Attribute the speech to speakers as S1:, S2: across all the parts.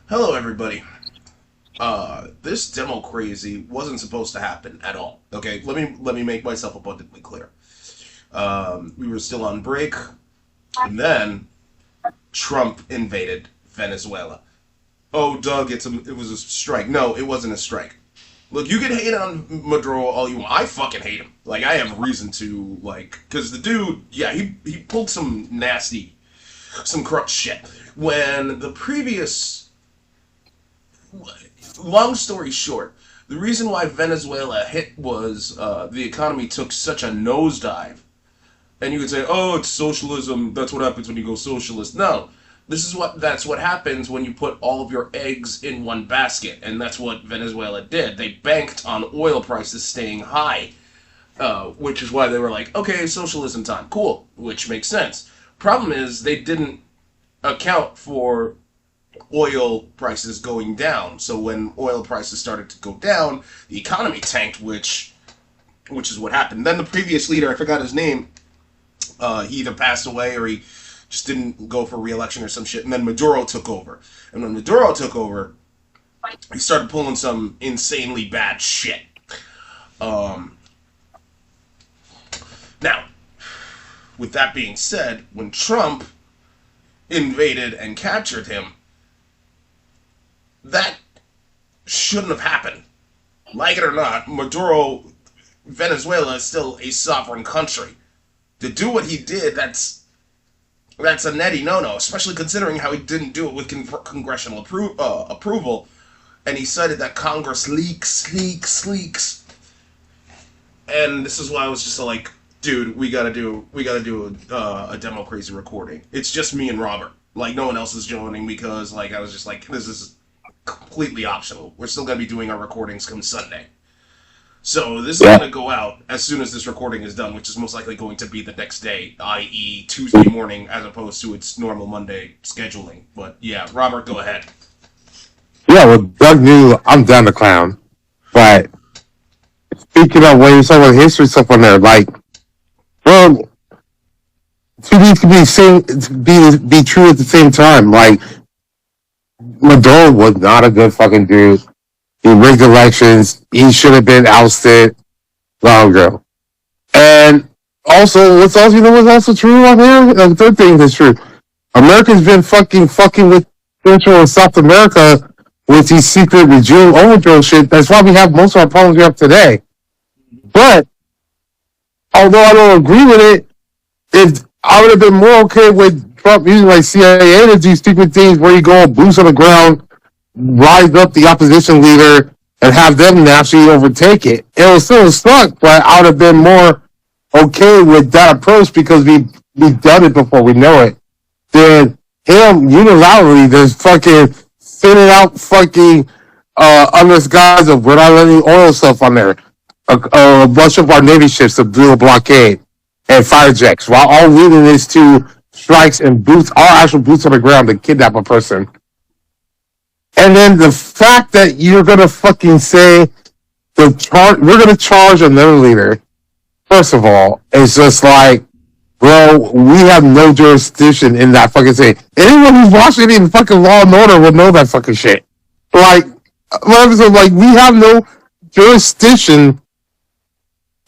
S1: Hello, everybody. This demo crazy wasn't supposed to happen at all. Okay, let me make myself abundantly clear. We were still on break, and then Trump invaded Venezuela. Oh, Doug, it was a strike. No, it wasn't a strike. Look, you can hate on Maduro all you want. I fucking hate him. Like, I have reason to, because the dude, yeah, he pulled some corrupt shit. When the previous long story short, the reason why Venezuela hit was the economy took such a nosedive. And you could say, "Oh, it's socialism. That's what happens when you go socialist." No, that's what happens when you put all of your eggs in one basket, and that's what Venezuela did. They banked on oil prices staying high, which is why they were like, "Okay, socialism time, cool," which makes sense. Problem is, they didn't account for oil prices going down. So when oil prices started to go down, the economy tanked, which is what happened. Then the previous leader, I forgot his name, he either passed away or he just didn't go for re-election or some shit. And then Maduro took over. And when Maduro took over, he started pulling some insanely bad shit. Now, with that being said, when Trump invaded and captured him, that shouldn't have happened. Like it or not, Venezuela is still a sovereign country. To do what he did, that's a netty no-no, especially considering how he didn't do it with congressional approval, and he cited that Congress leaks, and this is why I was just like, dude, we gotta do a demo crazy recording. It's just me and Robert, like no one else is joining because like I was just like, this is completely optional. We're still gonna be doing our recordings come Sunday. So this is going to go out as soon as this recording is done, which is most likely going to be the next day, i.e. Tuesday morning, as opposed to its normal Monday scheduling. But yeah, Robert, go ahead.
S2: Yeah, well, Doug knew I'm down to clown. But speaking of when you talk about history stuff on there, like, well, two things can be true at the same time. Like, Maduro was not a good fucking dude. He rigged elections. He should have been ousted long ago. And also, what's also true on here? The third thing that's true. America's been fucking with Central and South America with these secret regime overthrow shit. That's why we have most of our problems we have today. But although I don't agree with it, I would have been more okay with Trump using like CIA to do stupid things where you go boots on the ground, rise up the opposition leader, and have them naturally overtake it. It was still stuck, but I would have been more okay with that approach because we've done it before, we know it. Then him unilaterally just fucking sending out fucking under the guise of we're not letting oil stuff on there. A bunch of our Navy ships to do a blockade and fire jets, while all leading is to strikes and boots, our actual boots on the ground to kidnap a person. And then the fact that you're gonna fucking say we're gonna charge another leader, first of all, is just like, bro, we have no jurisdiction in that fucking thing. Anyone who's watching in fucking Law and Order will know that fucking shit. Like, we have no jurisdiction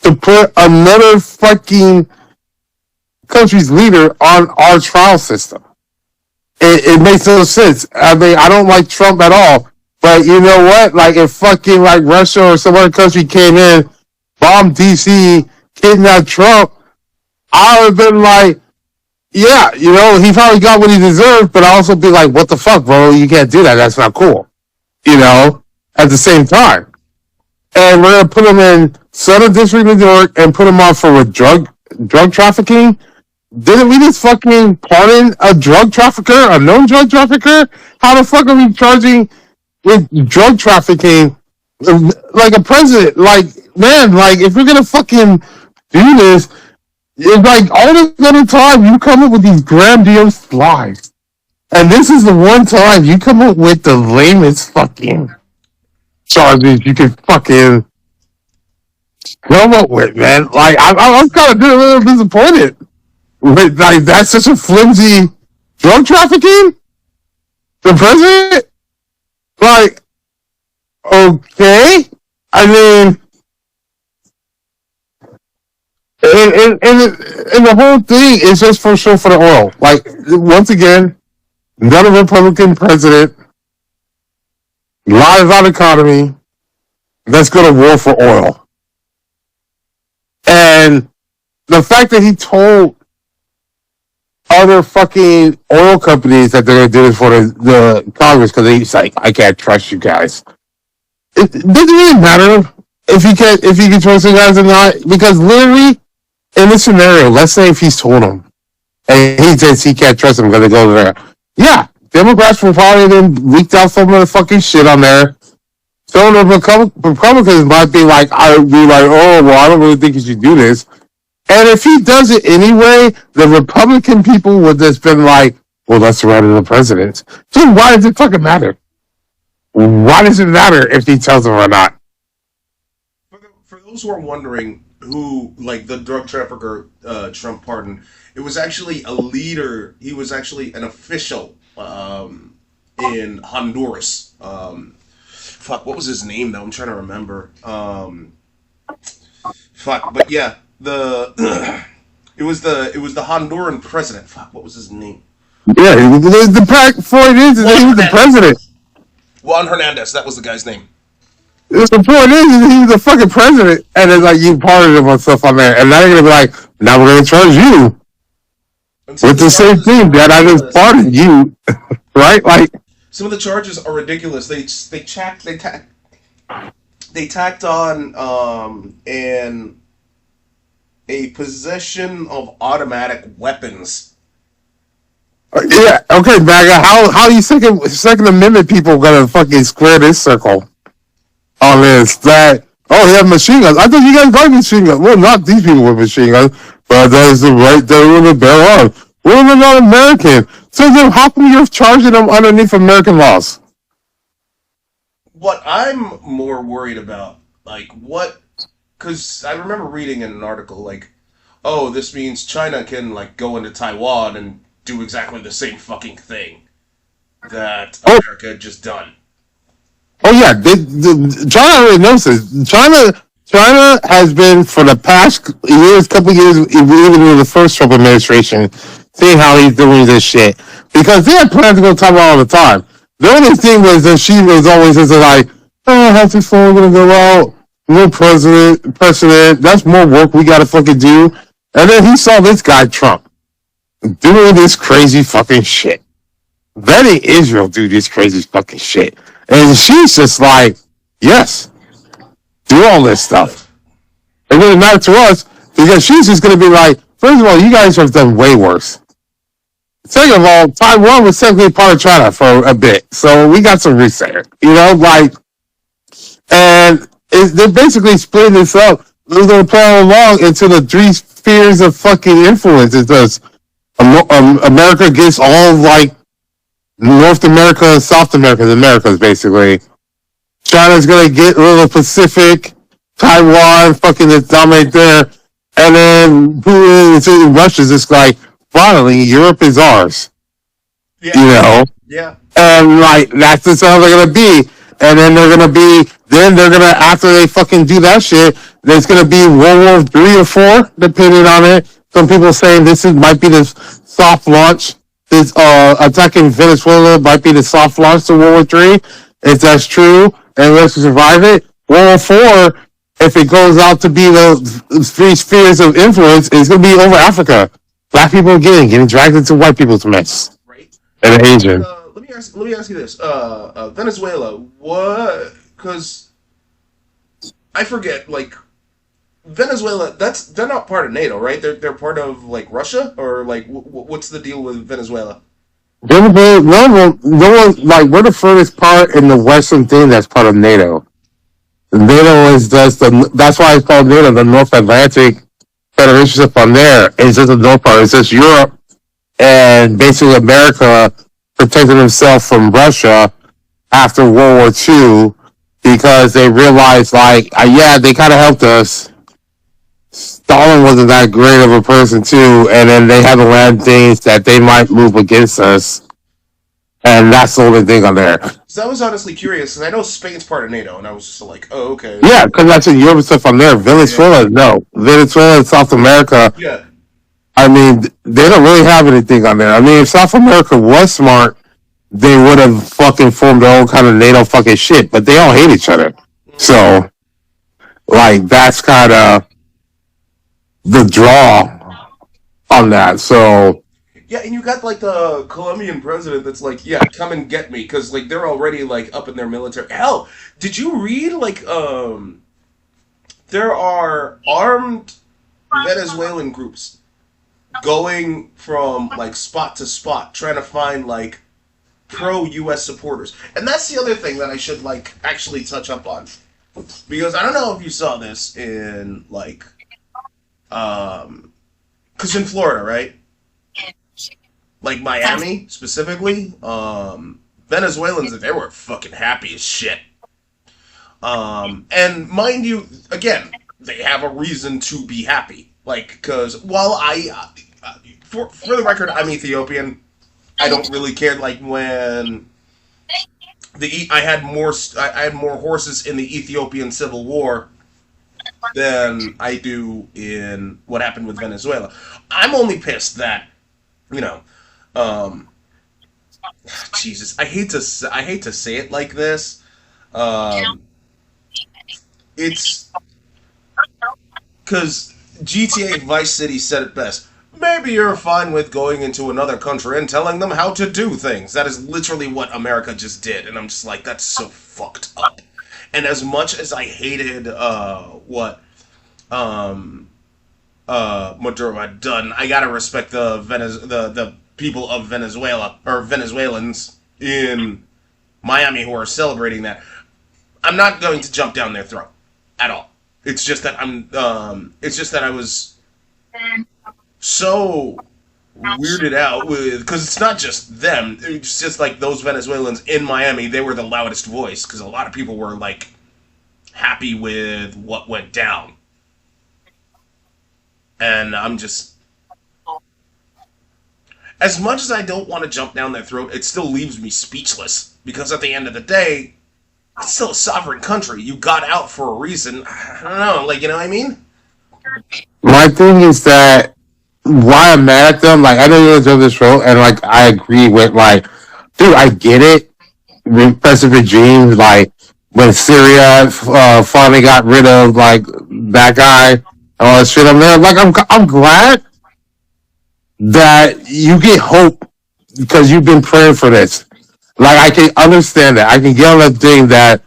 S2: to put another fucking country's leader on our trial system. It makes no sense. I mean, I don't like Trump at all, but you know what? Like, if fucking like Russia or some other country came in, bombed DC, kidnapped Trump, I would have been like, yeah, you know, he probably got what he deserved, but I also be like, what the fuck, bro? You can't do that. That's not cool. You know, at the same time. And we're going to put him in Southern District, New York, and put him on for drug trafficking. Didn't we just fucking pardon a drug trafficker, a known drug trafficker? How the fuck are we charging with drug trafficking like a president? Like, man, like, if we're gonna fucking do this, it's like all this other time you come up with these grandiose lies. And this is the one time you come up with the lamest fucking charges you can fucking come up with, man. Like, I'm kind of a little disappointed. Like, that's such a flimsy drug trafficking? The president? like, okay. I mean, and the whole thing is just for sure for the oil. Like, once again, another Republican president lies on economy. Let's go to war for oil. And the fact that he told other fucking oil companies that they're going to do this for the Congress because he's like, I can't trust you guys. It doesn't really matter if you can trust you guys or not, because literally in this scenario, let's say if he's told them and he says he can't trust them because they go there, yeah, Democrats will probably then leak out some of the fucking shit on there. Some of the Republicans might be like, oh well, I don't really think you should do this. And if he does it anyway, the Republican people would just been like, well, let's surrender the president. So why does it fucking matter? Why does it matter if he tells them or not?
S1: For those who are wondering who, like the drug trafficker Trump pardoned, it was actually a leader. He was actually an official in Honduras. Fuck, what was his name though? I'm trying to remember. Fuck, but yeah, the it was the Honduran president. Fuck, what was his name?
S2: Yeah, the point is that he was the president.
S1: Juan Hernandez. That was the guy's name.
S2: The point is he was the fucking president, and it's like you pardoned him on stuff on there, and now you're gonna be like, now we're gonna charge you with the same thing that I just pardoned you, right? Like
S1: some of the charges are ridiculous. They tacked on and a possession of automatic weapons.
S2: Yeah, okay, Maga. How you Second Amendment people gonna fucking square this circle on this? That you have machine guns. I thought you guys got machine guns. Well, not these people with machine guns, but that is the right they were to bear on. Well, they're not American. So then, how come you're charging them underneath American laws?
S1: What I'm more worried about, like what, because I remember reading in an article like, oh, this means China can like go into Taiwan and do exactly the same fucking thing that America had just done.
S2: Oh yeah, China already knows this. China has been for the past couple years, even in the first Trump administration, seeing how he's doing this shit because they had plans to go to Taiwan all the time. The only thing was that she was always just like, oh, how too far we're gonna go out? No precedent. That's more work we gotta fucking do. And then he saw this guy Trump doing this crazy fucking shit. Letting Israel do this crazy fucking shit. And she's just like, yes, do all this stuff. It doesn't matter to us because she's just going to be like, first of all, you guys have done way worse. Second of all, Taiwan was technically part of China for a bit. So we got some roots there, and they're basically splitting this up. They're going to play along into the three spheres of fucking influence. It does. America gets all like North America, South America, the Americas basically. China's gonna get rid of the Pacific, Taiwan, fucking the dominate there, and then Russia's just like, finally, Europe is ours. Yeah.
S1: Yeah.
S2: And like that's just how they're gonna be. And then they're gonna after they fucking do that shit, there's gonna be World War III or IV, depending on it. Some people saying might be the soft launch. This attacking Venezuela might be the soft launch to World War III. If that's true, and let's survive it. World War IV, if it goes out to be the three spheres of influence, it's gonna be over Africa. Black people getting dragged into white people's mess.
S1: Right.
S2: And Asian.
S1: Let me ask you this. Venezuela, what? Because I forget, like Venezuela. They're not part of NATO, right? They're part of like Russia, or like what's the deal with Venezuela?
S2: No one, like we're the furthest part in the Western thing that's part of NATO. NATO is just that's why it's called NATO, the North Atlantic Federation on there. It's just the North part. It's just Europe and basically America protecting themselves from Russia after World War II because they realized, like, yeah, they kind of helped us. Stalin wasn't that great of a person too, and then they had to learn things that they might move against us, and that's the only thing on there.
S1: I was honestly curious because I know Spain's part of NATO, and I was just like, oh, okay.
S2: Yeah, because that's in Europe and stuff on there.
S1: Yeah,
S2: Venezuela, no. Venezuela and South America,
S1: yeah.
S2: I mean, they don't really have anything on there. I mean, if South America was smart, they would have fucking formed their own kind of NATO fucking shit, but they all hate each other.
S1: Mm.
S2: So, like, that's kind of the draw on that. So,
S1: Yeah, and you got like the Colombian president that's like, yeah, come and get me, because like they're already like up in their military. Hell, did you read like there are armed Venezuelan groups going from like spot to spot trying to find like pro US supporters. And that's the other thing that I should like actually touch up on. Because I don't know if you saw this in like cuz in Florida, right? Like Miami specifically, Venezuelans they were fucking happy as shit. And mind you, again, they have a reason to be happy. Like, because while for the record, I'm Ethiopian. I don't really care. Like when I had more horses in the Ethiopian Civil War than I do in what happened with Venezuela. I'm only pissed that you know, um, Jesus, I hate to say it like this. Um, it's because GTA Vice City said it best. Maybe you're fine with going into another country and telling them how to do things. That is literally what America just did, and I'm just like, that's so fucked up. And as much as I hated what um, Maduro had done, I gotta respect the people of Venezuela or Venezuelans in Miami who are celebrating that. I'm not going to jump down their throat at all. It's just that it's just that I was so weirded out with because it's not just them. It's just like those Venezuelans in Miami. They were the loudest voice because a lot of people were like happy with what went down, and I'm just as much as I don't want to jump down their throat, it still leaves me speechless because at the end of the day, it's still a sovereign country. You got out for a reason. I don't know, like you know what I mean?
S2: my thing is that why I'm mad at them, like, I know you're going to this road, and, like, I agree with, like, dude, I get it. Repressive regimes, like, when Syria finally got rid of, like, that guy, and all that shit, I'm there. Like, I'm glad that you get hope because you've been praying for this. Like, I can understand that. I can get on that thing that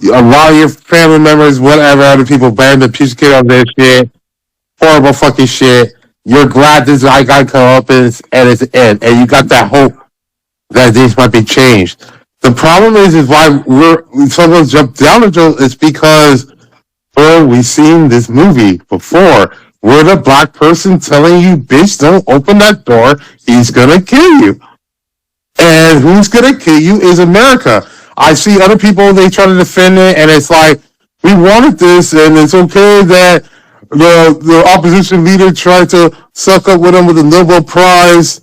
S2: a lot of your family members, whatever, other people banned the piece of kid on this shit, horrible fucking shit. You're glad this guy got come up and it's end, and you got that hope that things might be changed. The problem is why someone jumped down the joke is because, bro, we've seen this movie before. We're the black person telling you, bitch, don't open that door. He's gonna kill you. And who's gonna kill you is America. I see other people, they try to defend it, and it's like, we wanted this, and it's okay that the opposition leader tried to suck up with him with the Nobel Prize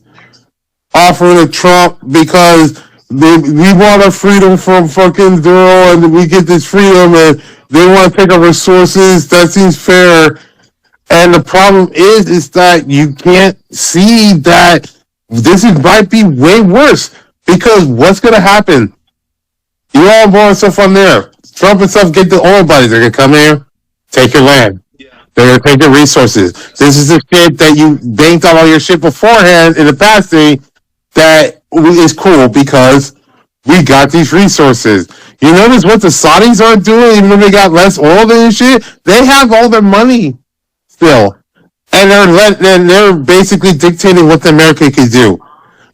S2: offering to Trump because we want our freedom from fucking Duro and we get this freedom and they want to take our resources. That seems fair. And the problem is that you can't see that might be way worse because what's going to happen? You all born stuff on there. Trump and stuff get the oil bodies. They're going to come here, take your land.
S1: Yeah.
S2: They're going to take your resources. This is the shit that you banked on all your shit beforehand in the past thing that is cool because we got these resources. You notice what the Saudis are doing, even though they got less oil than shit? They have all their money still. And they're basically dictating what America can do.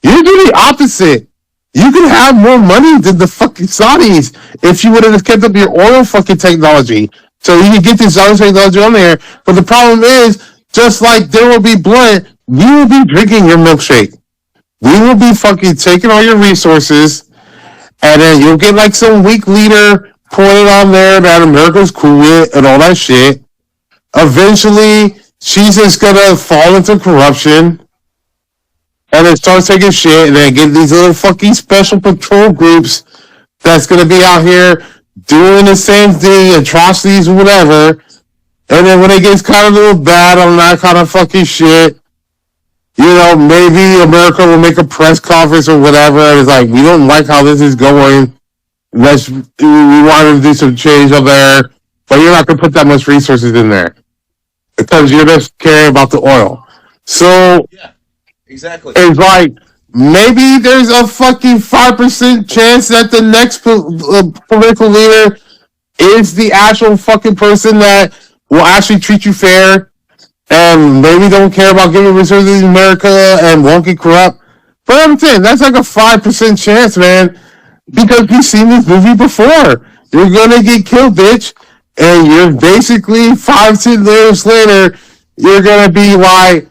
S2: You do the opposite. You could have more money than the fucking Saudis if you would have kept up your oil fucking technology. So you can get this oil technology on there. But the problem is, just like there will be blood, we will be drinking your milkshake. We will be fucking taking all your resources, and then you'll get like some weak leader pointed on there that America's cool with and all that shit. Eventually, she's just gonna fall into corruption and then start taking shit and then get these little fucking special patrol groups that's gonna be out here doing the same thing, atrocities, whatever. And then when it gets kind of a little bad on that kind of fucking shit, maybe America will make a press conference or whatever. And it's like, we don't like how this is going. We want to do some change over there, but you're not going to put that much resources in there because you're just caring about the oil. So
S1: Yeah, exactly.
S2: it's like maybe there's a fucking 5% chance that the next political leader is the actual fucking person that will actually treat you fair and maybe don't care about giving resources in America and won't get corrupt. But I'm saying that's like a 5% chance, man, because we've seen this movie before. You're gonna get killed, bitch, and you're basically 5-10 years later, you're gonna be like,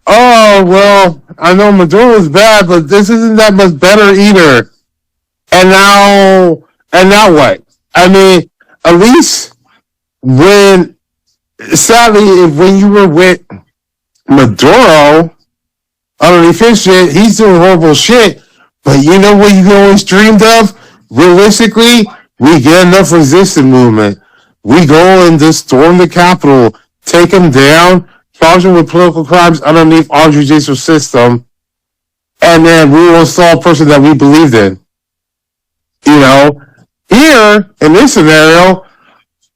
S2: oh well, I know Maduro was bad, but this isn't that much better either. And now what? I mean, at least when sadly, when you were with Maduro underneath his shit, he's doing horrible shit. But you know what you always dreamed of? Realistically, we get enough resistance movement. We go and just storm the Capitol, take him down, charge him with political crimes underneath our judicial system, and then we will install a person that we believed in. Here, in this scenario,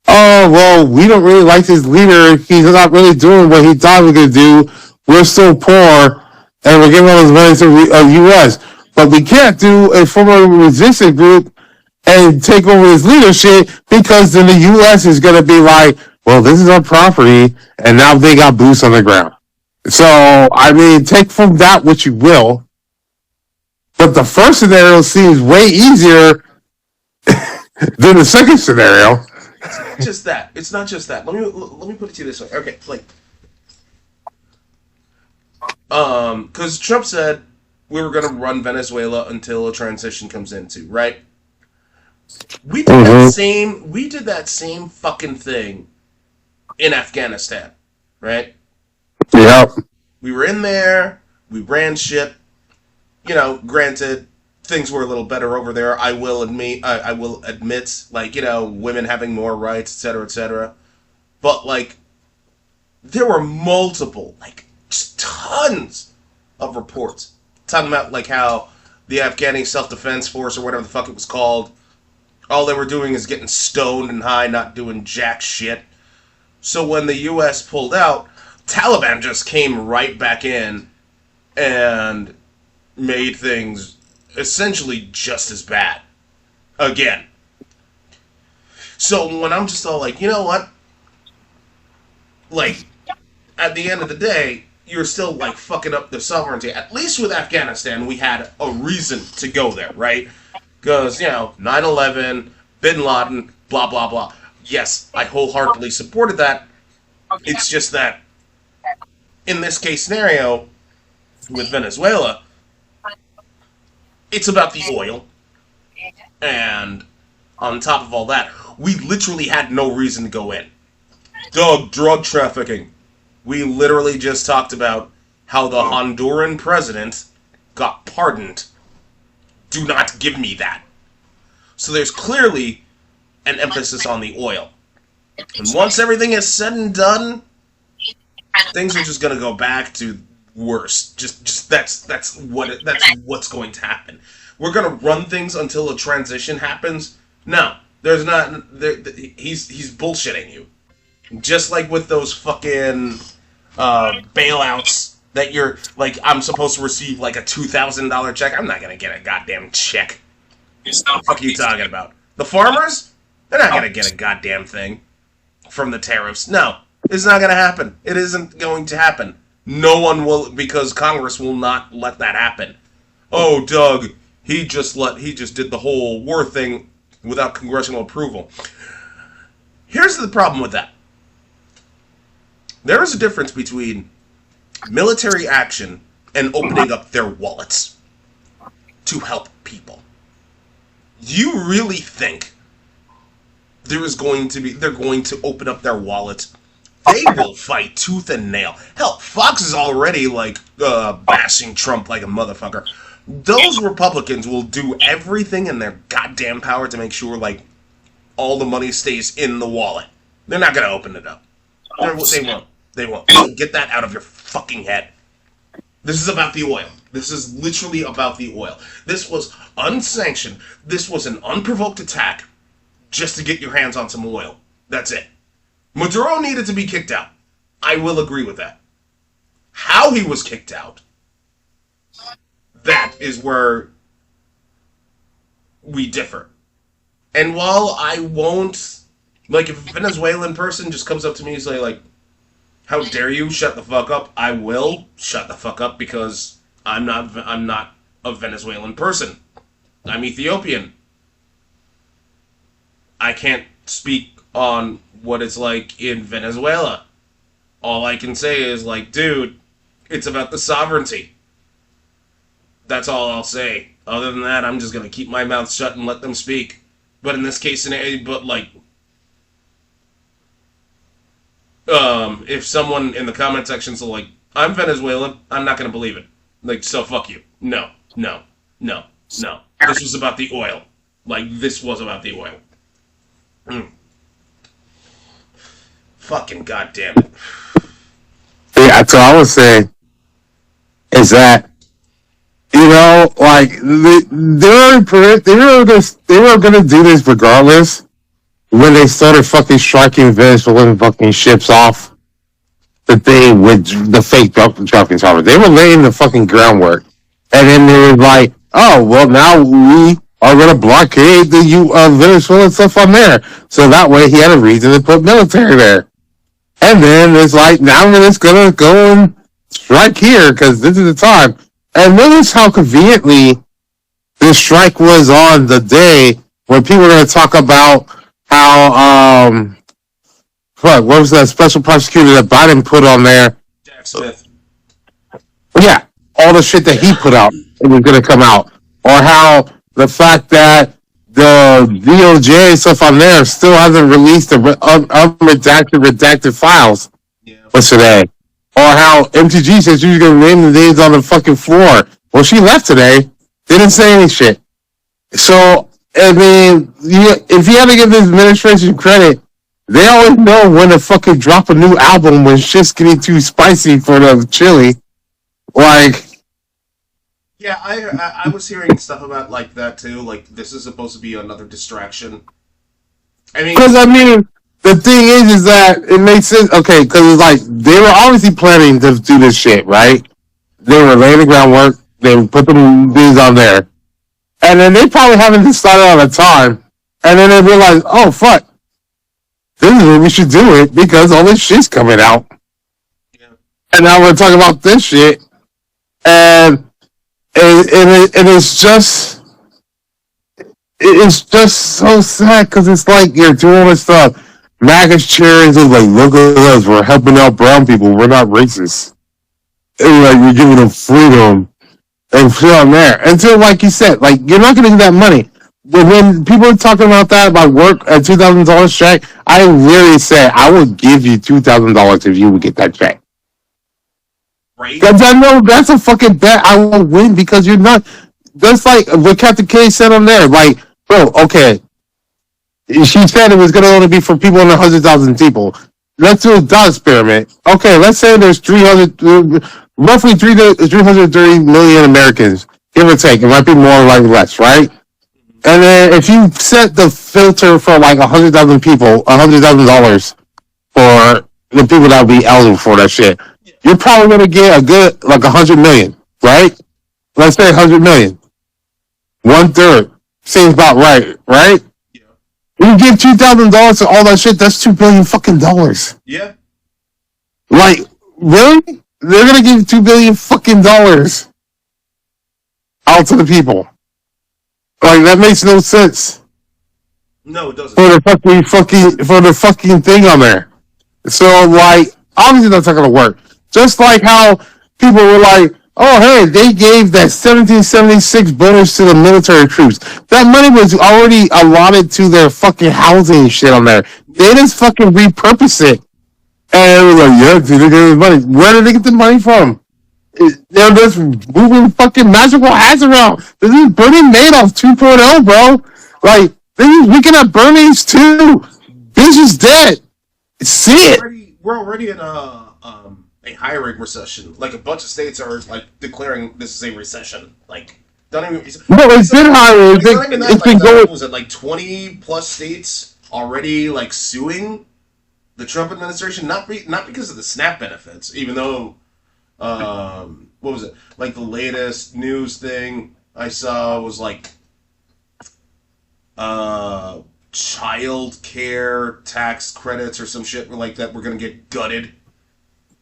S2: oh, well, we don't really like this leader. He's not really doing what he thought he was going to do. We're still poor, and we're giving all this money to the U.S. But we can't do a former resistance group and take over his leadership because then the U.S. is going to be like, well, this is our property, and now they got boots on the ground. So, I mean, take from that what you will. But the first scenario seems way easier than the second scenario.
S1: It's not just that. It's not just that. Let me put it to you this way. Okay, because Trump said we were going to run Venezuela until a transition comes into, right? We did that same fucking thing in Afghanistan, right?
S2: Yep.
S1: We were in there, we ran shit. Granted, things were a little better over there. I will admit, women having more rights, etc., etc. But there were multiple, just tons of reports talking about how the Afghani Self-Defense Force or whatever the fuck it was called, all they were doing is getting stoned and high, not doing jack shit. So when the U.S. pulled out, Taliban just came right back in and made things essentially just as bad again. So when I'm just all like, you know what? At the end of the day, you're still fucking up the sovereignty. At least with Afghanistan, we had a reason to go there, right? Because 9/11, Bin Laden, blah blah blah. Yes, I wholeheartedly supported that. It's just that in this case scenario with Venezuela, it's about the oil, and on top of all that, we literally had no reason to go in. Drug trafficking. We literally just talked about how the Honduran president got pardoned. Do not give me that. So there's clearly an emphasis on the oil. And once everything is said and done, things are just going to go back to worse. Just that's what's going to happen. We're going to run things until a transition happens. No, there's not. He's bullshitting you. Just like with those fucking bailouts that you're I'm supposed to receive a $2,000 check. I'm not gonna get a goddamn check. What the fuck are you talking about? The farmers? They're not gonna get a goddamn thing from the tariffs. No, it's not gonna happen. It isn't going to happen. No one will, because Congress will not let that happen. Oh, Doug, he just did the whole war thing without congressional approval. Here's the problem with that. There is a difference between military action and opening up their wallets to help people. You really think they're going to open up their wallets? They will fight tooth and nail. Hell, Fox is already bashing Trump like a motherfucker. those Republicans will do everything in their goddamn power to make sure, like, all the money stays in the wallet. They're not gonna open it up. They won't. They won't. So get that out of your fucking head. This is about the oil. This is literally about the oil. This was unsanctioned. This was an unprovoked attack just to get your hands on some oil. That's it. Maduro needed to be kicked out. I will agree with that. How he was kicked out, that is where we differ. And while I won't, like, if a Venezuelan person just comes up to me and say, like, how dare you shut the fuck up, I will shut the fuck up because I'm not a Venezuelan person. I'm Ethiopian. I can't speak on what it's like in Venezuela. All I can say is, like, dude, it's about the sovereignty. That's all I'll say. Other than that, I'm just gonna keep my mouth shut and let them speak. But in this case, if someone in the comment section's like, I'm Venezuelan, I'm not gonna believe it. Like, so fuck you. No, no, no, no. This was about the oil. Like, this was about the oil. Mm. Fucking goddamn it.
S2: Yeah, that's what I would say. Is that, you know, like they were gonna do this regardless when they started fucking striking Venezuelan fucking ships off the thing with the fake trucking towers. They were laying the fucking groundwork, and then they were like, "Oh, well, now we are gonna blockade the Venezuelan stuff on there." So that way, he had a reason to put military there. And then it's like, now we're just gonna go and strike here because this is the time. And notice how conveniently the strike was on the day when people were going to talk about how, what was that special prosecutor that Biden put on there?
S1: Jack Smith.
S2: Yeah, all the shit that he put out, it was going to come out. Or how the fact that the DOJ stuff on there still hasn't released the redacted files.
S1: Yeah.
S2: What's today? Or how MTG says she was going to name the names on the fucking floor. Well, she left today. Didn't say any shit. So, I mean, if you have to give this administration credit, they always know when to fucking drop a new album when shit's getting too spicy for the chili. Like,
S1: yeah, I was hearing stuff about like that too. Like, this is supposed to be another distraction.
S2: Because the thing is that it makes sense. Okay, because it's like they were obviously planning to do this shit, right? They were laying the groundwork. They put the things on there, and then they probably haven't decided on a time. And then they realize, oh fuck, this is when we should do it because all this shit's coming out.
S1: Yeah.
S2: And now we're talking about this shit, and it's just so sad because it's like you're doing this stuff. MAGA's cheering is like, look at us, we're helping out brown people, we're not racist. And like, we're giving them freedom and shit on there. And so, like you said, like, you're not gonna get that money. But when people are talking about that, about work at $2,000 check, I really say, I would give you $2,000 if you would get that check.
S1: Right?
S2: Because I know that's a fucking bet I will win because you're not. That's like what Captain K said on there. Like, bro, okay. She said it was going to only be for people under 100,000 people. Let's do a thought experiment. Okay, let's say there's roughly 330 million Americans, give or take. It might be more, like less, right? And then if you set the filter for like 100,000 people, $100,000 for the people that would be eligible for that shit, you're probably going to get a good, like 100 million, right? Let's say 100 million. 1/3. Seems about right, right?
S1: Yeah.
S2: You give $2,000 to all that shit, that's $2 billion fucking dollars.
S1: Yeah.
S2: Like, really? They're going to give $2 billion fucking dollars out to the people. Like, that makes no sense.
S1: No, it doesn't.
S2: For the fucking thing on there. So, like, obviously that's not going to work. Just like how people were like, oh, hey, they gave that 1776 bonus to the military troops. That money was already allotted to their fucking housing shit on there. They just fucking repurpose it. And it was like, yeah, they get the money. Where did they get the money from? They're just moving fucking magical hats around. This is Bernie Madoff 2.0, bro. Like, this is Weekend at Bernie's too. Bitch is dead. See it.
S1: We're already in a hiring recession. Like a bunch of states are like declaring this is a recession. Like don't even.
S2: No, it's been higher.
S1: It's not even that.
S2: It's
S1: Like
S2: been going.
S1: what was it like 20+ states already like suing the Trump administration? Not because of the SNAP benefits, even though what was it like the latest news thing I saw was like child care tax credits or some shit like that. We're gonna get gutted.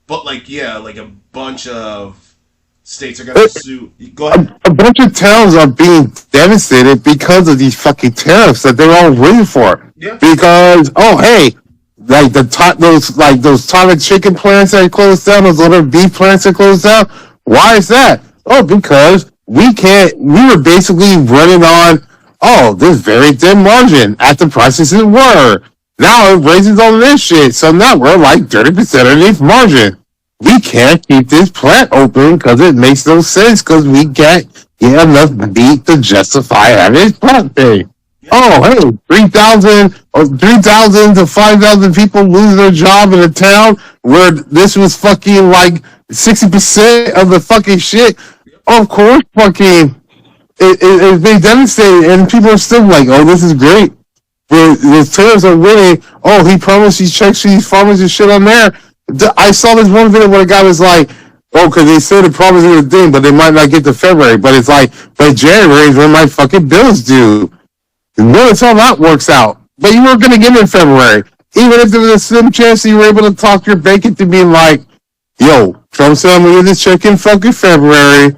S1: But like, yeah, like a bunch of states are gonna sue. Go ahead.
S2: A bunch of towns are being devastated because of these fucking tariffs that they're all waiting for.
S1: Yeah.
S2: Because oh hey, like those tonic chicken plants that closed down, those little beef plants that closed down. Why is that? Oh, because we can't. We were basically running on this very thin margin at the prices it were. Now it raises all of this shit, so now we're like 30% underneath margin. We can't keep this plant open because it makes no sense because we can't get enough meat to justify having this plant thing.
S1: Yeah.
S2: Oh, hey, 3,000 to 5,000 people lose their job in a town where this was fucking like 60% of the fucking shit. Of course, fucking, it's been devastated, and people are still like, oh, this is great. The tariffs are winning. Oh, he promised these checks to these farmers and shit on there. I saw this one video where a guy was like, oh, because they said the promise is a thing, but they might not get to February. But it's like, by January is when my fucking bills due. Notice how that works out. But you weren't going to get it in February. Even if there was a slim chance that you were able to talk your bank into being like, yo, Trump said I'm going to get this check in fucking February.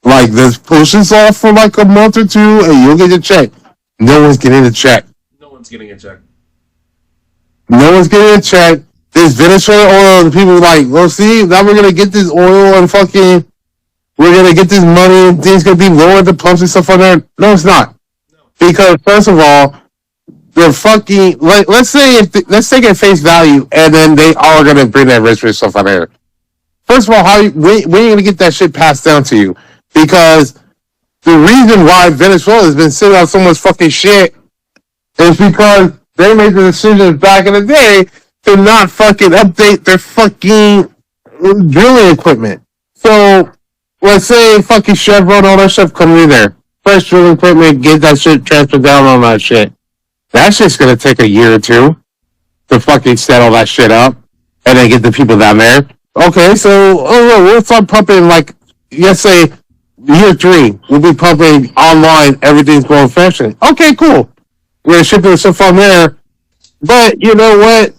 S2: Like, let's push this off for like a month or two and you'll get your check. No one's getting a check.
S1: No one's getting a check.
S2: No one's getting a check. This Venezuela oil, the people are like, well, see, now we're going to get this oil and fucking, we're going to get this money and things going to be lower at the pumps and stuff like that. No, it's not.
S1: No.
S2: Because, first of all, they're fucking, like, let's take it at face value and then they are going to bring that rich stuff out there. First of all, when are you going to get that shit passed down to you? Because the reason why Venezuela has been sitting on so much fucking shit is because they made the decision back in the day to not fucking update their fucking drilling equipment. So, let's say fucking Chevron, all that stuff coming in there. Fresh drilling equipment, get that shit transferred down on that shit. That shit's gonna take a year or two to fucking set all that shit up and then get the people down there. Okay, so, we'll start pumping like, let's say, year 3, we'll be pumping online, everything's going fashion. Okay, cool. We're gonna ship the stuff on there. But, you know what?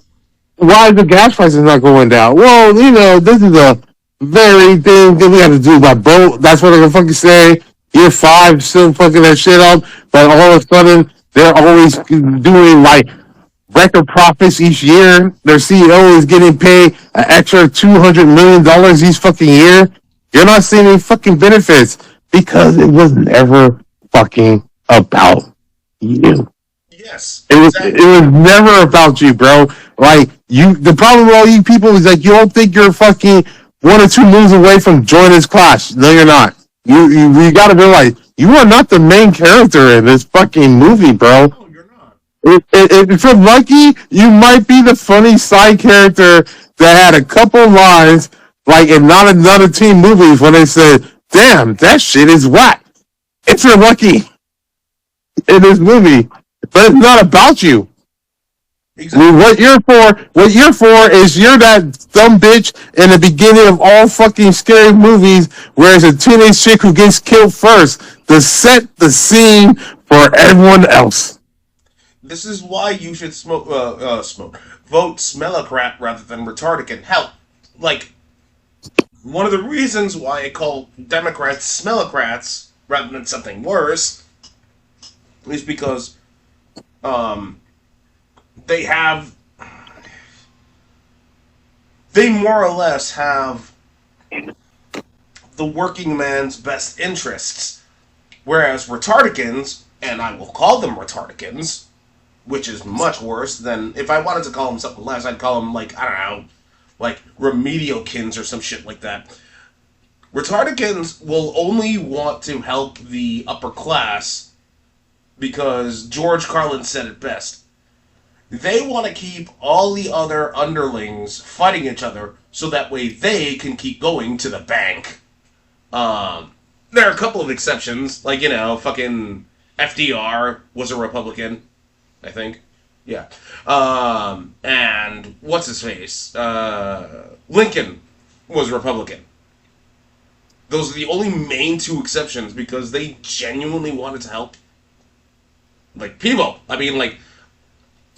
S2: Why is the gas prices not going down? Well, you know, this is a very thing that we have to do by boat. That's what they're gonna fucking say. Year 5, still fucking that shit up. But all of a sudden, they're always doing like record profits each year. Their CEO is getting paid an extra $200 million each fucking year. You're not seeing any fucking benefits because it was never fucking about you.
S1: Yes.
S2: It was never about you, bro. Like, the problem with all you people is like, you don't think you're fucking 1 or 2 moves away from joining this class. No, you're not. You gotta realize, you are not the main character in this fucking movie, bro.
S1: No, you're not.
S2: If you're lucky, you might be the funny side character that had a couple lines, like in Not Another Teen movies, when they said, damn, that shit is whack. If you're lucky in this movie. But it's not about you.
S1: Exactly.
S2: What you're for is you're that dumb bitch in the beginning of all fucking scary movies where it's a teenage chick who gets killed first to set the scene for everyone else.
S1: This is why you should vote Smellocrat rather than Retardicant. Hell, like, one of the reasons why I call Democrats Smellocrats rather than something worse is because they more or less have the working man's best interests, whereas retardicans, and I will call them retardicans, which is much worse than, if I wanted to call them something less, I'd call them, like, I don't know, like remediokins or some shit like that. Retardicans will only want to help the upper class because George Carlin said it best. They want to keep all the other underlings fighting each other so that way they can keep going to the bank. There are a couple of exceptions, like, fucking FDR was a Republican, I think. Yeah. And what's his face? Lincoln was Republican. Those are the only main two exceptions because they genuinely wanted to help, like, people. I mean, like,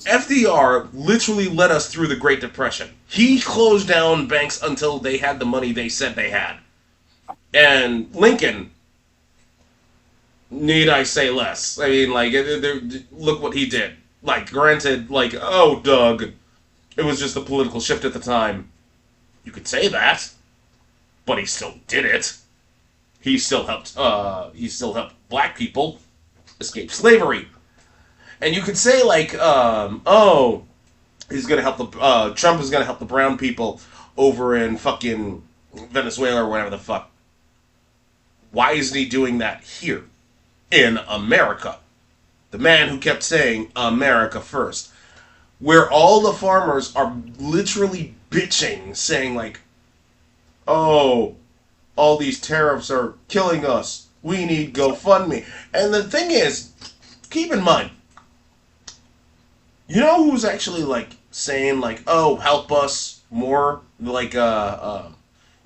S1: FDR literally led us through the Great Depression. He closed down banks until they had the money they said they had. And Lincoln, need I say less? I mean, like, look what he did. Like, granted, like, oh, Doug, it was just a political shift at the time. You could say that, but he still did it. He still helped black people escape slavery. And you could say, like, oh, he's gonna help Trump is gonna help the brown people over in fucking Venezuela or whatever the fuck. Why isn't he doing that here in America? The man who kept saying America first, where all the farmers are literally bitching, saying like, oh, all these tariffs are killing us. We need GoFundMe. And the thing is, keep in mind, you know who's actually like saying like, oh, help us more? Like I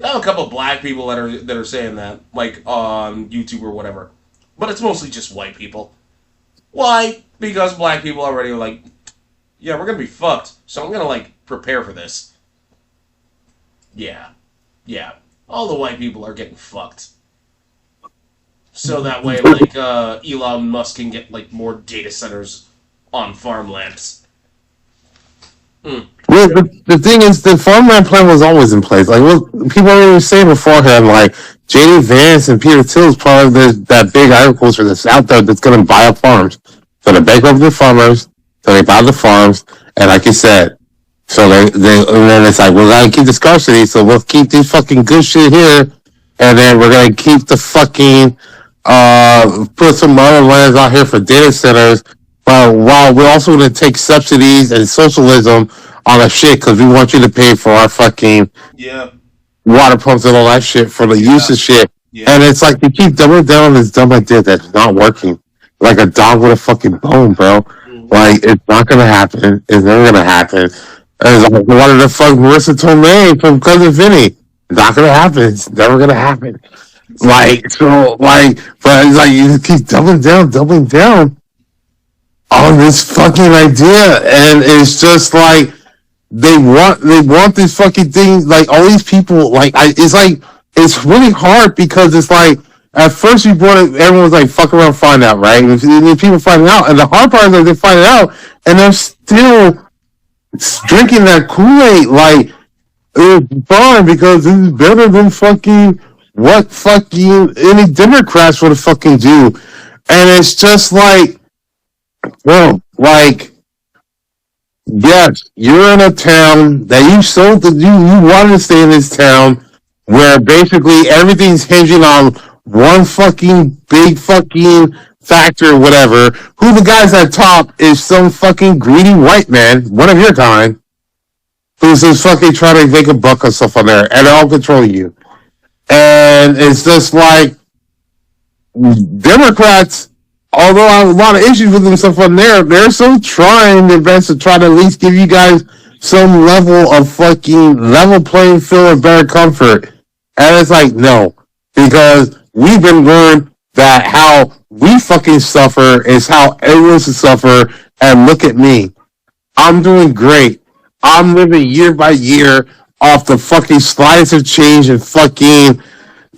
S1: have a couple of black people that are saying that, like on YouTube or whatever. But it's mostly just white people. Why? Because black people already are like, yeah, we're gonna be fucked. So I'm gonna like prepare for this. Yeah. Yeah. All the white people are getting fucked. So that way, like, Elon Musk can get, like, more data centers on farmlands.
S2: Well, the thing is, the farmland plan was always in place. Like, people were saying beforehand, like, J.D. Vance and Peter Thiel is part of that big agriculture that's out there that's going to buy up farms. So they bankrupt the farmers, so they buy the farms, and like you said, so and then it's like, we're going to keep the scarcity, so we'll keep these fucking good shit here, and then we're going to keep the fucking, put some other lands out here for data centers, but while we're also going to take subsidies and socialism on our shit, because we want you to pay for our fucking
S1: Yeah.
S2: water pumps and all that shit for the use of shit.
S1: Yeah.
S2: And it's like, you keep doubling down on this dumb idea that's not working. Like a dog with a fucking bone, bro. Like, it's not gonna happen. It's never gonna happen. It's like, what the fuck Marissa Tomei from Cousin Vinny? It's not gonna happen. It's never gonna happen. Like, so, like, but it's like, you just keep doubling down on this fucking idea. And it's just like, they want these fucking things, like, all these people, like, it's like, it's really hard because it's like, at first you brought it, everyone was like, fuck around, find out, right? And if people find out, and the hard part is that they find it out, and they're still drinking that Kool-Aid, like, it's fine because this is better than fucking what fucking any Democrats would fucking do. And it's just like, well, like, yes, you're in a town that you sold you wanted to stay in this town where basically everything's hinging on one fucking big fucking factor or whatever, who the guys at top is some fucking greedy white man, one of your kind, who's just fucking trying to make a buck or stuff on there, and they'll control you. And it's just like, Democrats, although I have a lot of issues with them stuff on there, they're still trying their best to try to at least give you guys some level of fucking level playing field and better comfort. And it's like, no. Because we've been learned that how we fucking suffer is how everyone should suffer. And look at me. I'm doing great. I'm living year by year off the fucking slides of change and fucking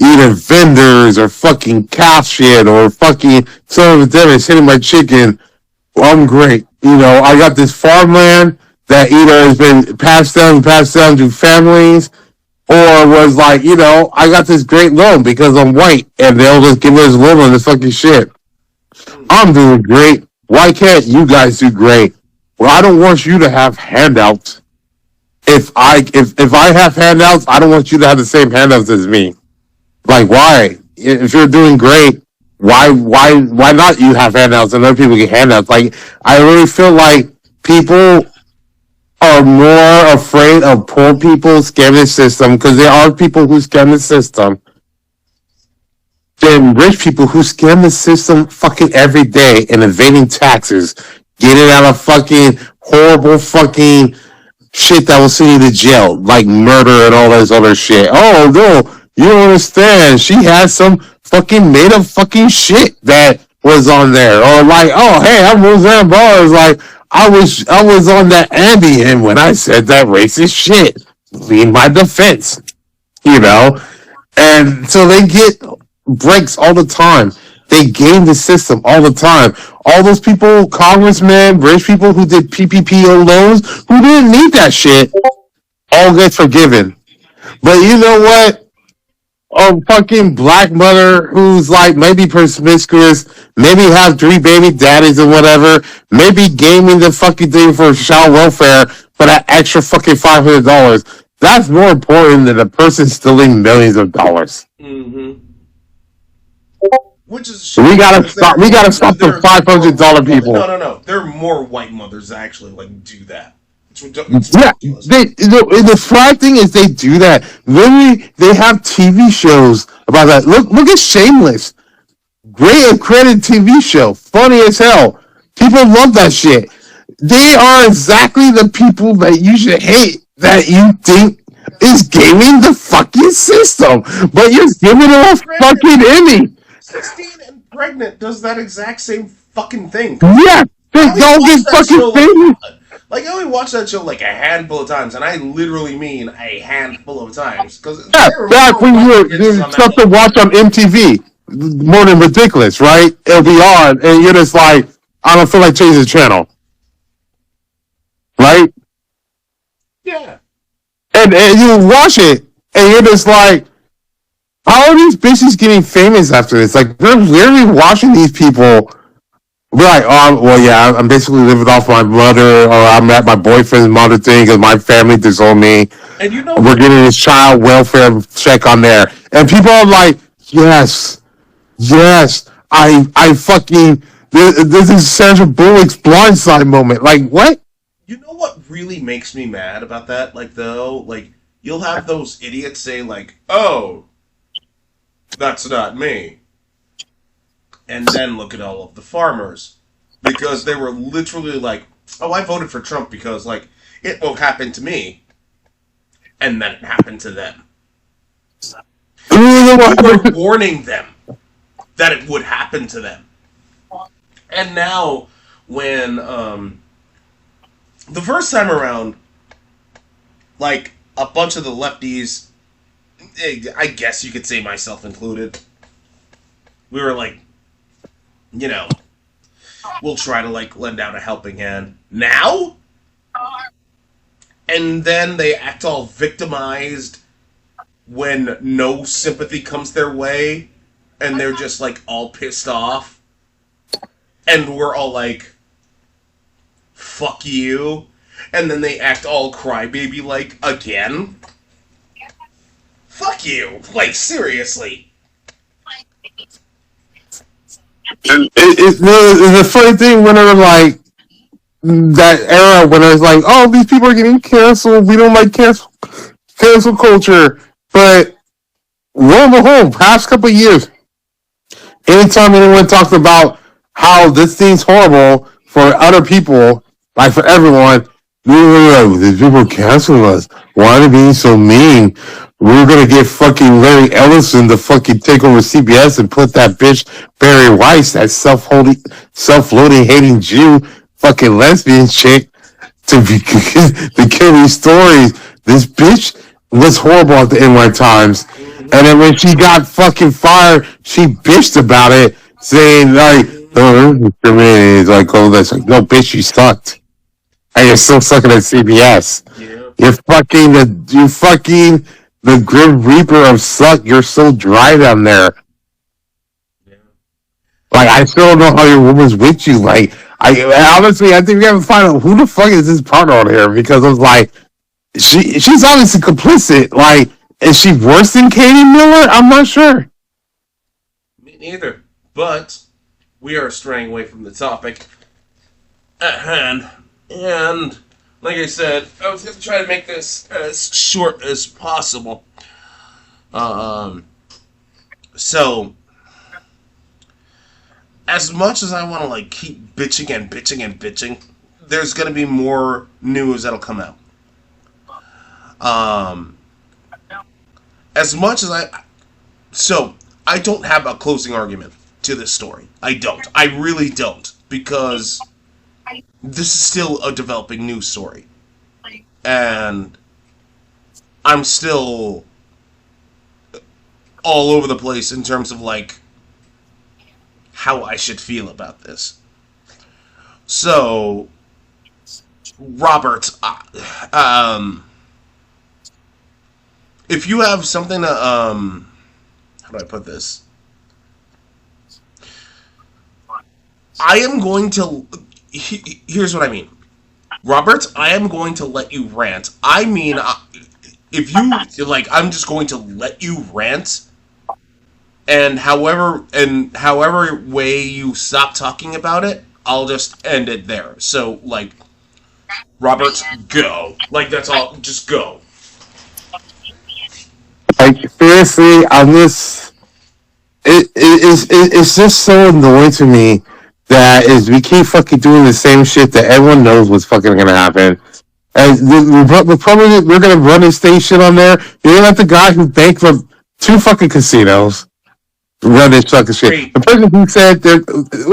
S2: either vendors or fucking cow shit or fucking some of them is hitting my chicken. Well, I'm great. You know, I got this farmland that either has been passed down to families, or was like, you know, I got this great loan because I'm white and they'll just give us a loan on this fucking shit. I'm doing great. Why can't you guys do great? Well, I don't want you to have handouts. If I have handouts, I don't want you to have the same handouts as me. Like, why? If you're doing great, why not you have handouts and other people get handouts? Like, I really feel like people are more afraid of poor people scamming the system because there are people who scam the system than rich people who scam the system fucking every day and evading taxes, getting out of fucking horrible fucking shit that will send you to jail, like murder and all this other shit. Oh no, you don't understand. She had some fucking made up fucking shit that was on there. Or like, oh hey, I'm Roseanne Barr. Like I was on that Andy, and when I said that racist shit, lead my defense, you know. And so they get breaks all the time. They game the system all the time. All those people, congressmen, rich people who did PPP loans, who didn't need that shit, all get forgiven. But you know what? A fucking black mother who's like maybe promiscuous, maybe have three baby daddies or whatever, maybe gaming the fucking thing for child welfare for that extra fucking $500. That's more important than a person stealing millions of dollars.
S1: Mm-hmm. Which is
S2: So we gotta stop. We gotta stop the $500 people.
S1: No. There are more white mothers that actually like do that. It's
S2: Yeah,
S1: ridiculous.
S2: the sad thing is they do that. Literally, they have TV shows about that. Look at Shameless. Great accredited TV show, funny as hell. People love that shit. They are exactly the people that you should hate. That you think is gaming the fucking system, but you're giving them a fucking Emmy.
S1: 16 and pregnant does that exact same fucking thing.
S2: Yeah, they don't get fucking famous.
S1: Like, I only watched that show like a handful of times, and I literally mean a handful of times. Because
S2: back when there's stuff to watch on MTV, more than ridiculous, right? It'll be on, and you're just like, I don't feel like changing the channel, right?
S1: Yeah.
S2: And you watch it, and you're just like, how are these bitches getting famous after this? Like, they're literally watching these people. We're like, oh, well, yeah, I'm basically living off my mother, or I'm at my boyfriend's mother thing because my family disowned me.
S1: And you know,
S2: we're getting this child welfare check on there, and people are like, yes, I fucking, this is Sandra Bullock's Blindside moment. Like, what?
S1: You know what really makes me mad about that? Like, though, like, you'll have those idiots say, like, oh, that's not me. And then look at all of the farmers. Because they were literally like, oh, I voted for Trump because, like, it won't happen to me. And then it happened to them. You were warning them that it would happen to them. And now, when, the first time around, like, a bunch of the lefties, I guess you could say myself included, we were like, you know, we'll try to, like, lend out a helping hand. Now? And then they act all victimized when no sympathy comes their way, and they're just, like, all pissed off. And we're all like, fuck you. And then they act all crybaby-like again. Fuck you. Like, seriously.
S2: It's a funny thing when they're like, that era when it's like, oh, these people are getting canceled. We don't like cancel culture. But lo and behold, past couple of years, anytime anyone talks about how this thing's horrible for other people, like for everyone, these people are canceling us. Why are they being so mean? We're gonna get fucking Larry Ellison to fucking take over CBS and put that bitch Barry Weiss, that self-loathing hating Jew, fucking lesbian chick, to kill these stories. This bitch was horrible at the NY Times, and then when she got fucking fired, she bitched about it, saying like, "Oh, discriminating." Like, oh, that's like, no, bitch, you sucked, and you're still sucking at CBS. Yeah. You're fucking the Grim Reaper of suck. You're so dry down there. Yeah. Like, I still don't know how your woman's with you. Like, honestly, I think we have to find out who the fuck is this partner on here, because I was like, she's obviously complicit. Like, Is she worse than Katie Miller? I'm not sure.
S1: Me neither. But we are straying away from the topic at hand. And like I said, I was going to try to make this as short as possible. Um, so, as much as I want to like keep bitching and bitching and bitching, there's going to be more news that'll come out. Um, as much as so I don't have a closing argument to this story. I don't. I really don't because this is still a developing news story, and I'm still all over the place in terms of like how I should feel about this. So, Robert, if you have something to how do I put this? I am going to. Here's what I mean, Robert. I am going to let you rant. I mean, if you like, I'm just going to let you rant, and however way you stop talking about it, I'll just end it there. So like, Robert, go. Like that's all. Just go.
S2: Like seriously, I'm just it's just so annoying to me that is we keep fucking doing the same shit that everyone knows what's fucking gonna happen. And we're probably we're gonna run a station on there. You're gonna let the guy who bankrupt two fucking casinos run this fucking shit.
S1: Three.
S2: The person who said they're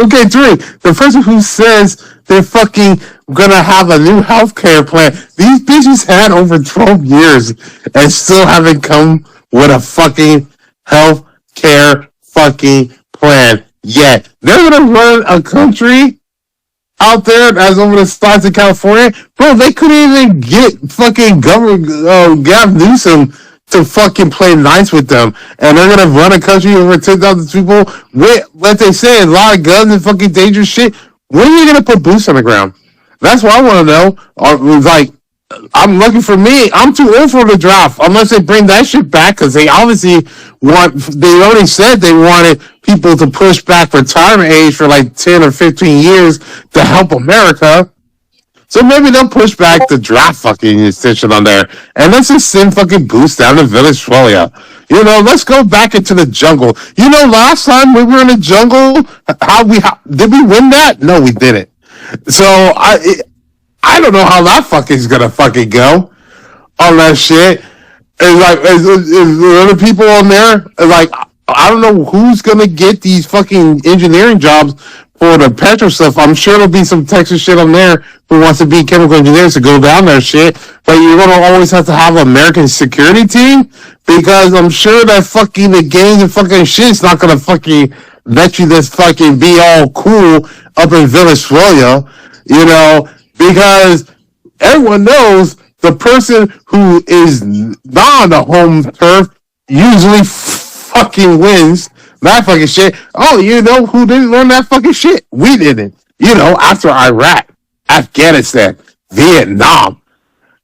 S2: okay, three. The person who says they're fucking gonna have a new healthcare plan. These bitches had over 12 years and still haven't come with a fucking healthcare fucking plan yet. They're gonna run a country out there as over the spots in California, bro. They couldn't even get fucking government Gav Newsom to fucking play nice with them, and they're gonna run a country over 10,000 people with, like they say, a lot of guns and fucking dangerous shit. When are you gonna put boots on the ground? That's what I want to know. Like, I'm looking for me. I'm too old for the draft unless they bring that shit back because they obviously want. They already said they wanted people to push back retirement age for like 10 or 15 years to help America. So maybe they'll push back the draft fucking extension on there, and let's just send fucking Boost down to Venezuela. You know, let's go back into the jungle. You know, last time we were in the jungle, did we win that? No, we didn't. So I don't know how that fucking's gonna fucking go on that shit. And like, is other people on there? Like, I don't know who's gonna get these fucking engineering jobs for the petro stuff. I'm sure there'll be some Texas shit on there who wants to be chemical engineers to go down there shit. But you're gonna always have to have an American security team because I'm sure that fucking the gangs and fucking shit's not gonna fucking let you just fucking be all cool up in Venezuela, you know, because everyone knows the person who is not on the home turf usually fucking wins that fucking shit. Oh, you know who didn't learn that fucking shit? We didn't. You know, after Iraq, Afghanistan, Vietnam,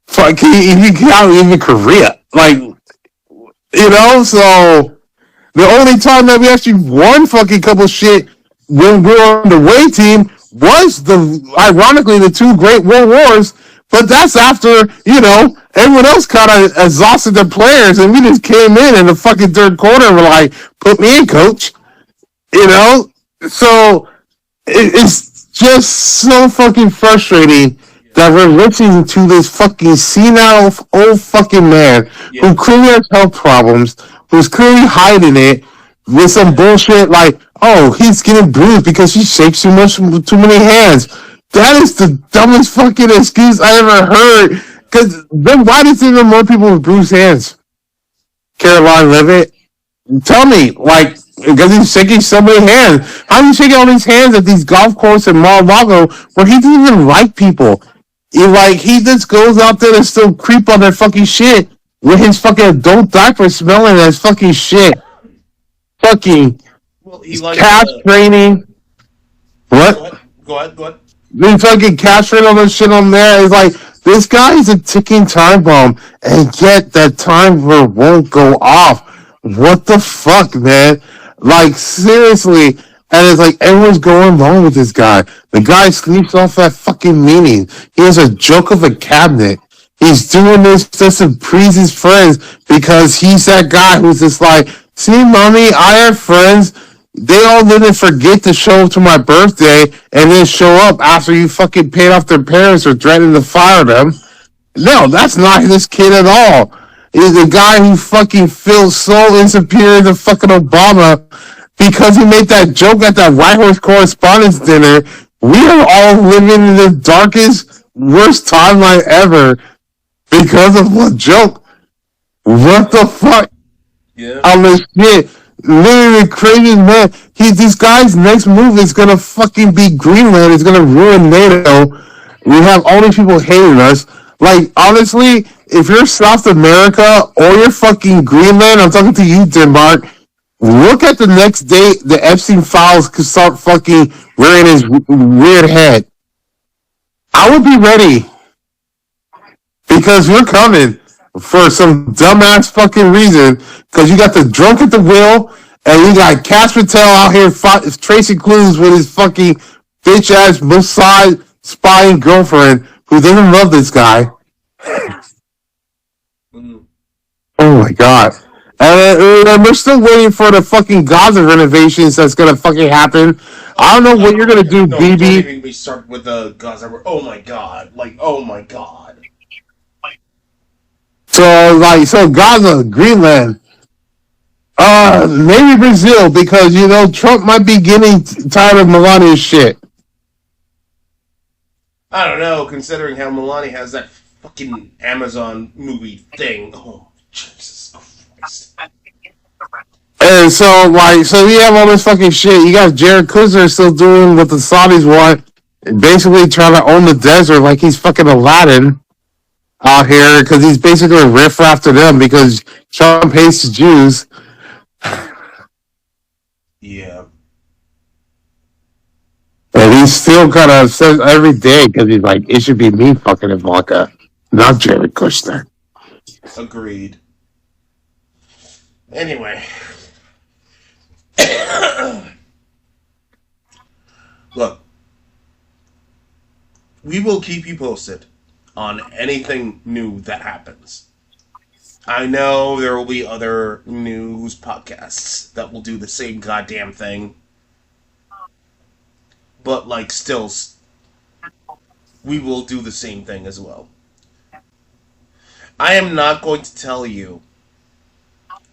S2: fucking even Korea. Like, you know, so the only time that we actually won fucking couple shit when we were on the away team was ironically the two great world wars. But that's after, you know, everyone else kind of exhausted their players and we just came in the fucking third quarter and were like, put me in, coach. You know? So it's just so fucking frustrating that we're listening to this fucking senile old fucking man who clearly has health problems, who's clearly hiding it with some bullshit like, oh, he's getting bruised because he shakes too many hands. That is the dumbest fucking excuse I ever heard. Because then why does there more people with bruised hands? Caroline Levitt? Tell me, like, because he's shaking so many hands. How are you shaking all these hands at these golf courses in Mar-a-Lago where he doesn't even like people? He just goes out there and still creep on their fucking shit with his fucking adult diaper smelling as fucking shit. Fucking
S1: Well, he likes
S2: calf training. What?
S1: Go ahead.
S2: They fucking castrate all this shit on there. It's like This guy is a ticking time bomb, and yet that timer won't go off. What the fuck, man? Like, seriously. And it's like everyone's going along with this guy. The guy sleeps off at fucking meeting. He has a joke of a cabinet. He's doing this just to please his friends because he's that guy who's just like, see, mommy, I have friends. They all didn't forget to show up to my birthday and then show up after you fucking paid off their parents or threatened to fire them. No, that's not this kid at all. He's the guy who fucking feels so insecure to fucking Obama because he made that joke at that White House Correspondents' Dinner. We are all living in the darkest, worst timeline ever because of one joke. What the fuck?
S1: Yeah.
S2: On this shit. Literally crazy man. This guy's next move is gonna fucking be Greenland. It's gonna ruin NATO. We have all these people hating us. Like, honestly, if you're South America or you're fucking Greenland, I'm talking to you, Denmark, look at the next day the Epstein files could start fucking rearing his weird head. I would be ready. Because we're coming for some dumbass fucking reason. Because you got the drunk at the wheel, and you got Cash Patel out here tracing clues with his fucking bitch ass Mossad spying girlfriend who doesn't love this guy. Oh my god. And we're still waiting for the fucking Gaza renovations that's gonna fucking happen. I don't know what you're gonna do,
S1: no,
S2: BB.
S1: Don't even be start with the Gaza. Oh my god. Like, oh my god.
S2: So Gaza, Greenland, maybe Brazil, because Trump might be getting tired of Melania's shit.
S1: I don't know, considering how Melania has that fucking Amazon movie thing. Oh, Jesus Christ.
S2: And so you have all this fucking shit. You got Jared Kushner still doing what the Saudis want, basically trying to own the desert like he's fucking Aladdin out here, because he's basically a riffraff to them because Trump hates the Jews.
S1: Yeah.
S2: And he still kind of says every day because he's like, it should be me fucking Ivanka, not Jared Kushner.
S1: Agreed. Anyway. Look. We will keep you posted on anything new that happens. I know there will be other news podcasts that will do the same goddamn thing. But, like, still, we will do the same thing as well. I am not going to tell you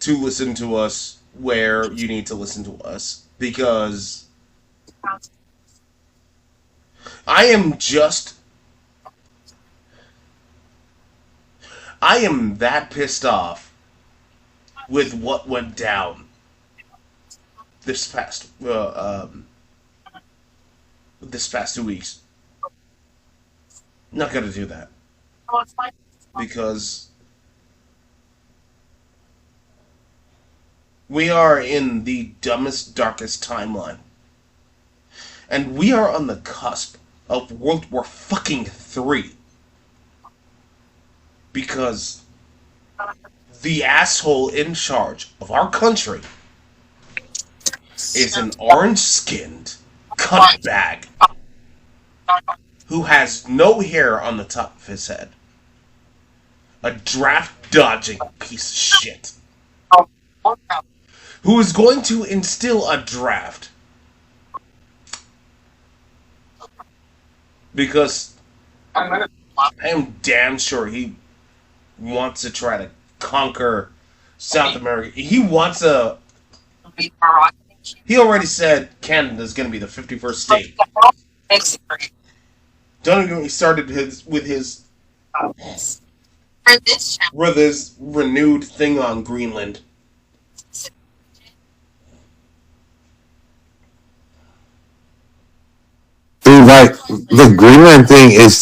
S1: to listen to us where you need to listen to us, because I am that pissed off with what went down this past 2 weeks. Not gonna do that. Because we are in the dumbest, darkest timeline. And we are on the cusp of World War fucking 3. Because the asshole in charge of our country is an orange-skinned cuntbag who has no hair on the top of his head. A draft-dodging piece of shit. Who is going to instill a draft. Because I am damn sure he wants to try to conquer South America. He wants a... He already said Canada's going to be the 51st state. Don't get me started with his renewed thing on Greenland.
S2: Dude, like, the Greenland thing is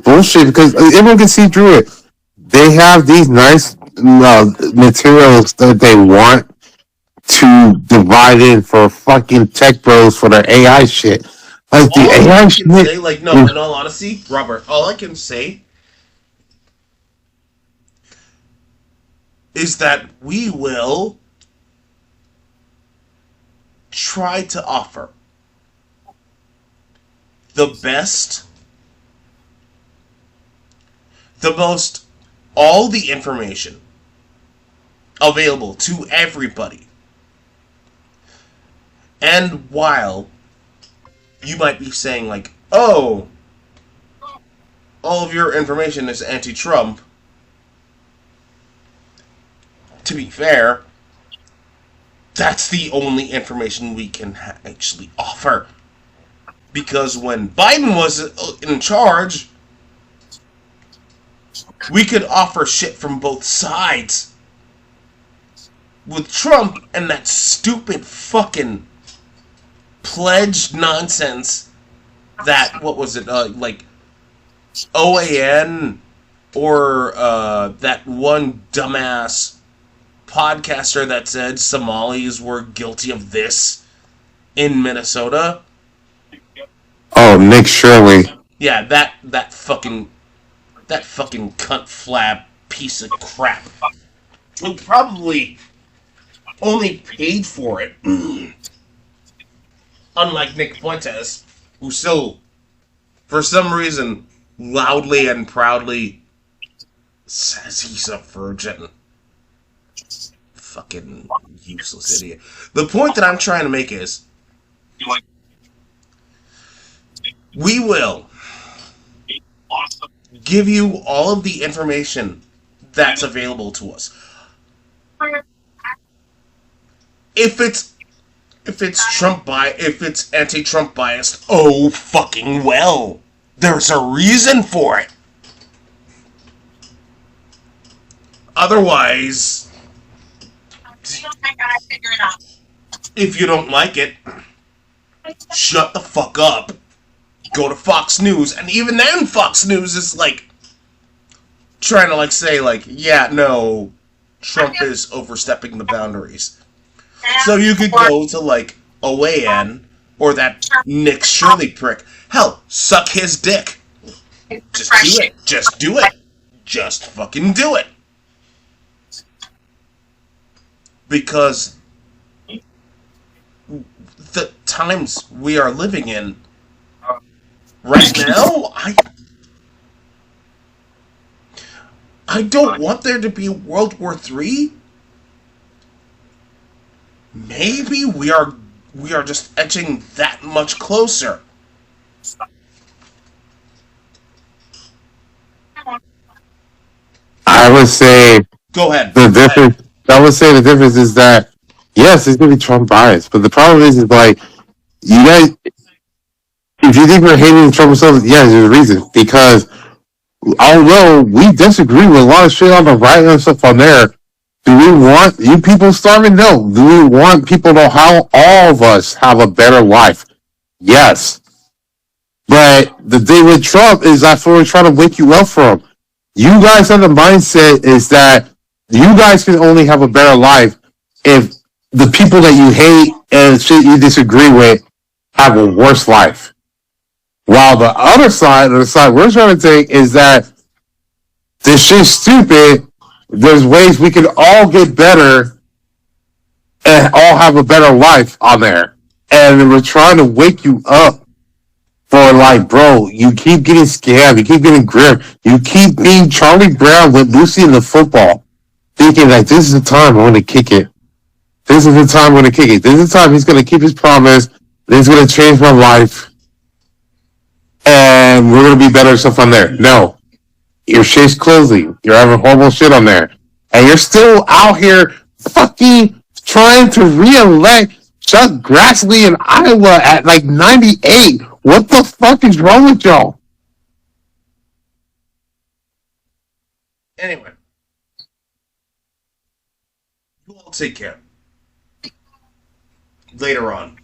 S2: bullshit because everyone can see through it. They have these nice materials that they want to divide in for fucking tech bros for their AI shit. Like, the AI shit.
S1: Say, like, no, in all honesty, Robert, all I can say is that we will try to offer the best, the most, all the information available to everybody. And while you might be saying, like, oh, all of your information is anti Trump, to be fair, that's the only information we can actually offer. Because when Biden was in charge, we could offer shit from both sides. With Trump and that stupid fucking pledged nonsense that, what was it, like OAN or that one dumbass podcaster that said Somalis were guilty of this in Minnesota.
S2: Oh, Nick Shirley.
S1: Yeah, that fucking cunt flab piece of crap. Who probably only paid for it. Unlike Nick Fuentes, who still, for some reason, loudly and proudly says he's a virgin. Fucking useless idiot. The point that I'm trying to make is, we will give you all of the information that's available to us. If it's if it's anti-Trump biased, oh fucking well. There's a reason for it. Otherwise, if you don't like it, shut the fuck up. Go to Fox News, and even then Fox News is like trying to like say like, yeah, no, Trump is overstepping the boundaries. So you could go to like OAN or that Nick Shirley prick. Hell, suck his dick. Just do it. Just do it. Just fucking do it. Because the times we are living in right now, I don't want there to be World War III. Maybe we are just edging that much closer.
S2: I would say
S1: Go ahead.
S2: the difference. I would say the difference is that yes, it's gonna be Trump bias, but the problem is like you guys. If you think we're hating Trump so, yeah, there's a reason because although we disagree with a lot of shit on the right and stuff on there, do we want you people starving? No. Do we want people to how all of us have a better life? Yes. But the thing with Trump is that's what we're trying to wake you up from. You guys have the mindset is that you guys can only have a better life if the people that you hate and shit you disagree with have a worse life. While the other side, or the side we're trying to take, is that this shit's stupid. There's ways we can all get better and all have a better life on there. And we're trying to wake you up for like, bro, you keep getting scammed, you keep getting gripped, you keep being Charlie Brown with Lucy in the football, thinking like this is the time I'm gonna kick it. This is the time I'm gonna kick it. This is the time he's gonna keep his promise. This is gonna change my life. And we're gonna be better stuff on there. No. Your shit's closing. You're having horrible shit on there. And you're still out here fucking trying to re-elect Chuck Grassley in Iowa at like 98. What the fuck is wrong with y'all?
S1: Anyway, you all take care. Later on.